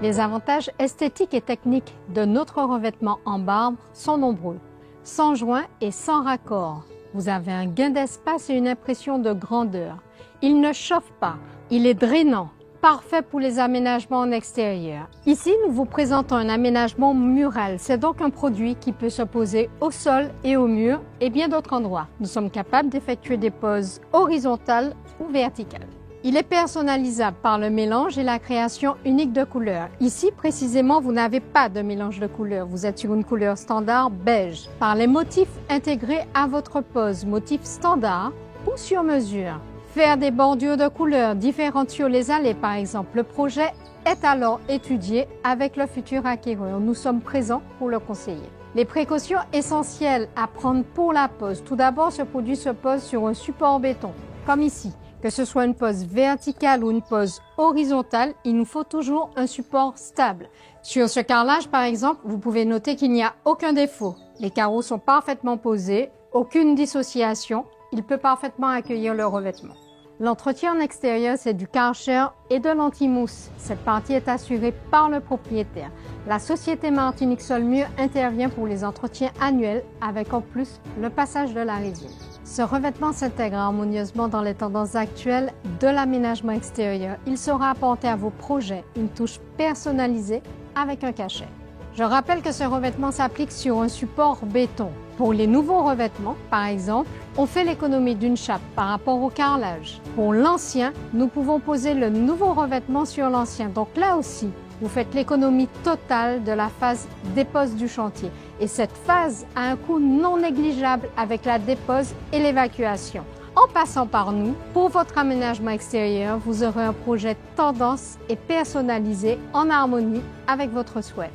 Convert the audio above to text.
Les avantages esthétiques et techniques de notre revêtement en marbre sont nombreux. Sans joint et sans raccord, vous avez un gain d'espace et une impression de grandeur. Il ne chauffe pas, il est drainant, parfait pour les aménagements en extérieur. Ici, nous vous présentons un aménagement mural. C'est donc un produit qui peut s'opposer au sol et au mur et bien d'autres endroits. Nous sommes capables d'effectuer des poses horizontales ou verticales. Il est personnalisable par le mélange et la création unique de couleurs. Ici, précisément, vous n'avez pas de mélange de couleurs. Vous êtes sur une couleur standard beige. Par les motifs intégrés à votre pose, motifs standards ou sur mesure. Faire des bordures de couleurs différentes sur les allées, par exemple. Le projet est alors étudié avec le futur acquéreur. Nous sommes présents pour le conseiller. Les précautions essentielles à prendre pour la pose. Tout d'abord, ce produit se pose sur un support béton, comme ici. Que ce soit une pose verticale ou une pose horizontale, il nous faut toujours un support stable. Sur ce carrelage, par exemple, vous pouvez noter qu'il n'y a aucun défaut. Les carreaux sont parfaitement posés, aucune dissociation. Il peut parfaitement accueillir le revêtement. L'entretien en extérieur, c'est du Karcher et de l'anti-mousse. Cette partie est assurée par le propriétaire. La société Martinique Solmur intervient pour les entretiens annuels avec en plus le passage de la résine. Ce revêtement s'intègre harmonieusement dans les tendances actuelles de l'aménagement extérieur. Il sera apporté à vos projets une touche personnalisée avec un cachet. Je rappelle que ce revêtement s'applique sur un support béton. Pour les nouveaux revêtements, par exemple, on fait l'économie d'une chape par rapport au carrelage. Pour l'ancien, nous pouvons poser le nouveau revêtement sur l'ancien. Donc là aussi, vous faites l'économie totale de la phase dépose du chantier. Et cette phase a un coût non négligeable avec la dépose et l'évacuation. En passant par nous, pour votre aménagement extérieur, vous aurez un projet tendance et personnalisé en harmonie avec votre souhait.